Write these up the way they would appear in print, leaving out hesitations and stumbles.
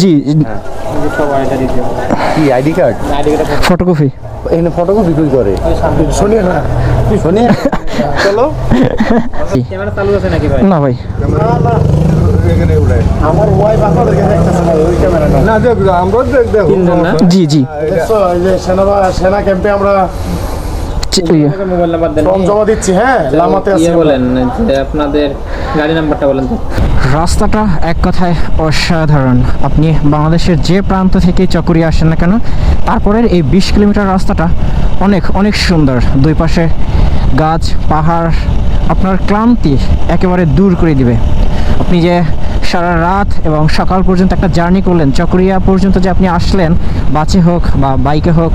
জি কি ID card? Photocopy. এখানে photocopy কই করে? শুনিয়ে না, শুনিয়ে চলো। ক্যামেরা চালু আছে নাকি ভাই? না ভাই, আমার ওয়াইফ আপনাদের কাছে দেখতেছে না, ওই ক্যামেরা না। না দেখ, আমরা দেখো তিনজন না? জি জি দেখছো এই যে সেনা ক্যাম্পে আমরা মোবাইল নাম্বার দেন। ফর্ম জমা দিচ্ছি। হ্যাঁ, লামাতে আছি। বলেন যে আপনাদের গাড়ি নাম্বারটা বলেন তো। রাস্তাটা এক কথায় অসাধারণ। আপনি বাংলাদেশের যে প্রান্ত থেকে চকরিয়া আসেন না কেন, তারপরের এই 20 কিলোমিটার রাস্তাটা অনেক অনেক সুন্দর। দুই পাশে গাছ পাহাড় আপনার ক্লান্তি একেবারে দূর করে দিবে। আপনি যে সারা রাত এবং সকাল পর্যন্ত একটা জার্নি করলেন, চকরিয়া পর্যন্ত যে আপনি আসলেন, বাসে হোক বা বাইকে হোক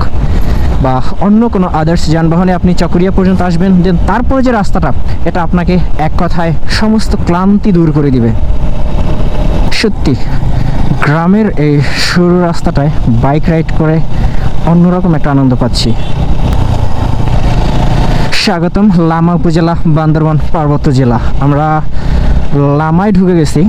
বা অন্য কোনো আদার্স যানবাহনে আপনি চকরিয়া পর্যন্ত আসবেন, দেন তারপরে যে রাস্তাটা, এটা আপনাকে এক কথায় সমস্ত ক্লান্তি দূর করে দিবে। সত্যি গ্রামের এই সরু রাস্তাটায় বাইক রাইড করে অন্যরকম একটা আনন্দ পাচ্ছি। স্বাগতম লামা উপজেলা, বান্দরবান পার্বত্য জেলা। আমরা লামায় ঢুকে গেছি।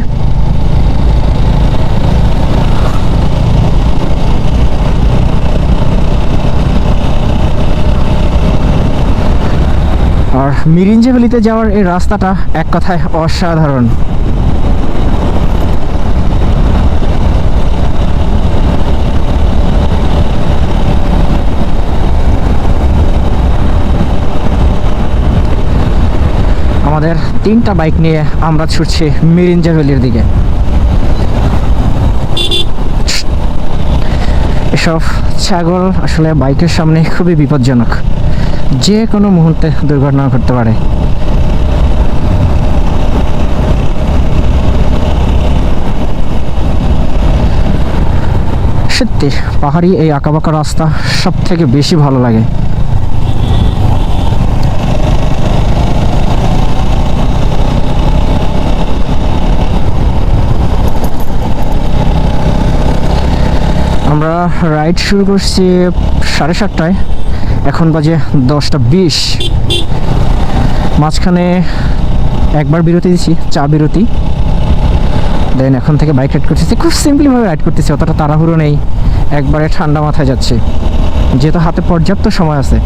আর মিরিঞ্জে ভ্যালিতে যাওয়ার এই রাস্তাটা এক কথায় অসাধারণ। আমাদের 3টা বাইক নিয়ে আমরা ছুটছি মিরিঞ্জা ভ্যালির দিকে। এসব ছাগল আসলে বাইকের সামনে খুবই বিপজ্জনক, যে কোনো মুহূর্তে দুর্ঘটনা ঘটতে পারে। সত্যি পাহাড়ি এই আঁকাবাঁকা রাস্তা সব থেকে বেশি ভালো লাগে। আমরা রাইড শুরু করছি 7:30টায়, এখন বাজে 10:20। মাঝখানে একবার বিরতি দিচ্ছি, চা বিরতি। দেন এখন থেকে বাইক রাইড করতেছি, খুব সিম্পলিভাবে রাইড করতেছি, অতটা তাড়াহুড়ো নেই, একবারে ঠান্ডা মাথায় যাচ্ছে, যেহেতু হাতে পর্যাপ্ত সময় আছে।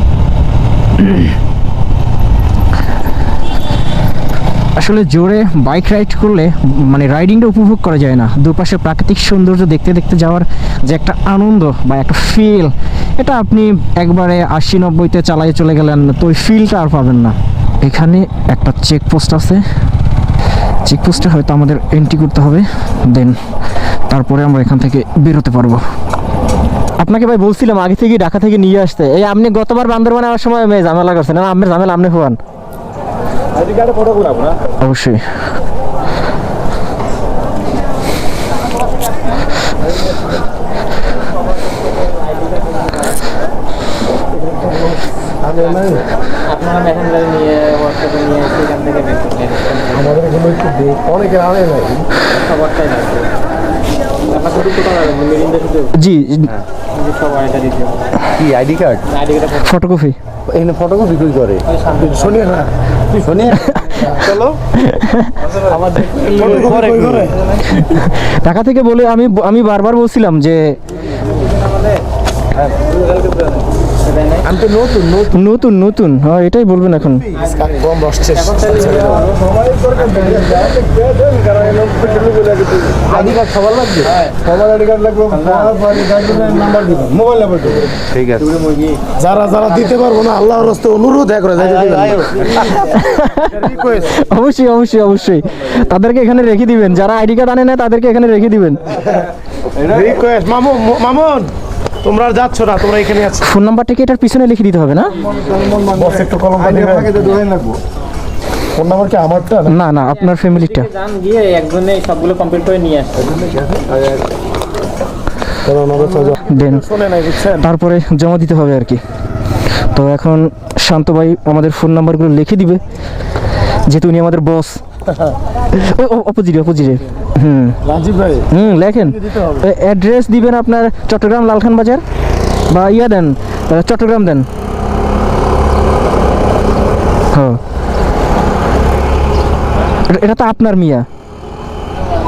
আসলে জোরে বাইক রাইড করলে মানে রাইডিংটা উপভোগ করা যায় না। দুপাশে প্রাকৃতিক সৌন্দর্য দেখতে দেখতে যাওয়ার যে একটা আনন্দ বা একটা ফিল, এটা আপনি একবারে 80-90-তে চালায় চলে গেলেন তো ওই ফিলটা আর পাবেন না। এখানে একটা চেকপোস্ট আছে, চেকপোস্টে হয়তো আমাদের এন্ট্রি করতে হবে, দেন তারপরে আমরা এখান থেকে বেরোতে পারবো। আপনাকে ভাই বলছিলাম আগে থেকে ঢাকা থেকে নিয়ে আসতে। এই আপনি গতবার বান্দরবানে আসার সময় ঝামেলা করছেন না? আপনার ঝামেলা আপনি হন অবশ্যই। আপনারা মেসেঞ্জার নিয়ে হোয়াটসঅ্যাপে নিয়ে সেখান থেকে বের করলেন। আমাদের এখানে একটু অনেকে আনে নাই সবারটাই লাগবে। আপনার শুধু কোথাও যাবেন? মিরিঞ্জা শুধু? জি সব আইডা দিতে হবে। কি আইডি কার্ড? আইডি কার্ডটা ফটোকপি। এখানে ফটোকপি কই করে? শুনিয়ে না, শুনিয়ে চলো। আমাদের ফটোকপি কই করে? ঢাকা থেকে বলে আমি বারবার বলছিলাম যে আমি তো নতুন নতুন নতুন নতুন, হ্যাঁ এটাই বলবেন এখন। কম বসছে। আইডি কার্ড সবার লাগবে? সবার আইডি কার্ড লাগবে, নাম্বার দিবেন, মোবাইল নাম্বার দিবেন। ঠিক আছে। যারা যারা দিতে পারবো না, আল্লাহর রাস্তায় অনুরোধ করে অবশ্যই অবশ্যই অবশ্যই তাদেরকে এখানে রেখে দিবেন, যারা আইডি কার্ড আনে না তাদেরকে এখানে রেখে দিবেন। রিকোয়েস্ট। মামুন তোমরা আর যাচ্ছ না, তোমরা এখানে আছো। ফোন নাম্বারটাকে এটার পিছনে লিখে দিতে হবে না? বস একটু কলমটা আইডি দিবেন। আপনাকে তো দোকান লাগবো। ফোন নাম্বার কি আমারটা না? না না, আপনার ফ্যামিলিটা। যান গিয়ে একজনে সবগুলো কমপ্লিট করে নিয়ে আসবে। দেন শুনে নাই বুঝছেন? তারপরে জমা দিতে হবে আর কি। তো এখন শান্ত ভাই আমাদের ফোন নাম্বারগুলো লিখে দিবে, যেহেতু উনি আমাদের বস। অপোজিটে অপোজিটে। রাজীব ভাই লেখেন। অ্যাড্রেস দিবেন আপনার চট্টগ্রাম লালখান বাজার, বা ইয়া দেন চট্টগ্রাম দেন। হ্যাঁ এটা তো আপনার মিয়া।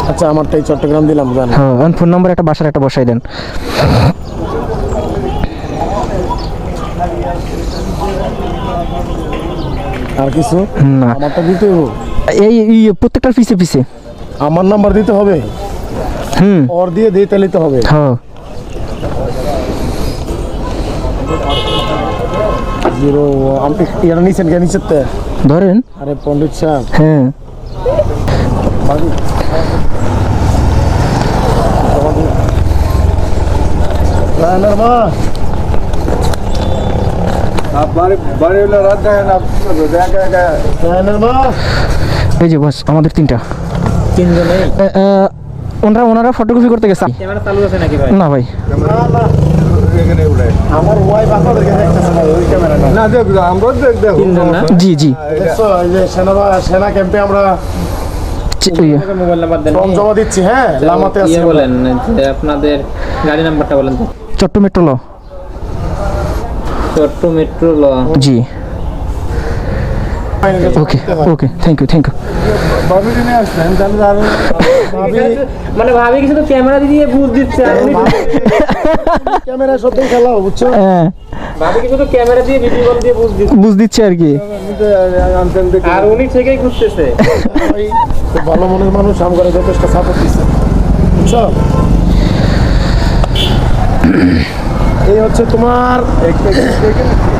আচ্ছা আমারটাই চট্টগ্রাম দিলাম জান। হ্যাঁ ফোন নাম্বার একটা বাসার একটা বসাই দেন। আর কিছু না আমারটা দিতে হবে, এই প্রত্যেকটার পিছে পিছে। আমার নাম্বার দিতে হবে, হুম ওর দিয়ে দিয়ে তাহলে তো হবে। হ্যাঁ 0 আমি ইয়ার নিছেন কেন নিচেতে? ধরেন। আরে পণ্ডিত সাহেব হ্যাঁ রায়নার মা বাড়ি হলে রাত দেখেন রায়নার মা এই যে বস আমাদের তিনটা। তিনজনেই ওনারা ফটোগ্রাফি করতে গেছে। ক্যামেরা চালু আছে নাকি ভাই? না ভাই এখানে উড়াই আমার ওয়াইফ আপনাদেরকে দেখতেছে না, ওই ক্যামেরা না। না দেখ আমরা দেখ তিনজন না? জি জি দেখছো এই যে সেনা ক্যাম্পে আমরা মোবাইল নাম্বার দেন। ফর্ম জমা দিচ্ছি, হ্যাঁ লামাতে আছি ইয়ে আমরা। বলেন যে আপনাদের গাড়ি নাম্বারটা বলেন তো। চট্ট মেট্রো ল। চট্ট মেট্রো ল। জি okay okay thank you thank you. ভাবি নিয়ে আসলেন তাহলে আর মানে ভাবি কিছু তো ক্যামেরা দিয়ে বুঝ দিচ্ছে আর উনি ক্যামেরা সত্যি খেলা বুঝছো? হ্যাঁ ভাবি কিছু তো ক্যামেরা দিয়ে ভিডিও কল দিয়ে বুঝ দিচ্ছে বুঝ দিচ্ছে আর কি। আনতেন দেখে আর উনি থেকেই খুঁজতেছে। ভাই খুব ভালো মনের মানুষ, আমার যথেষ্ট সাপোর্ট দিচ্ছে বুঝছো? এই হচ্ছে তোমার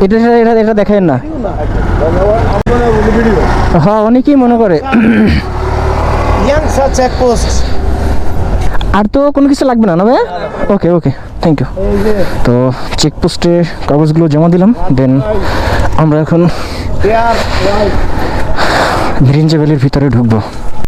এটা এটা এটা দেখেন না। ভিডিও হ্যাঁ অনেকেই মনে করে। ইয়াংসা চেকপোস্ট। আর তো কোনো কিছু লাগবে না না ভাই? ওকে ওকে থ্যাংক ইউ। এই যে তো চেকপোস্টে কাগজগুলো জমা দিলাম, দেন আমরা এখন দেয়ার লাইট গ্রিন জেভেলের ভিতরে ঢুকবো।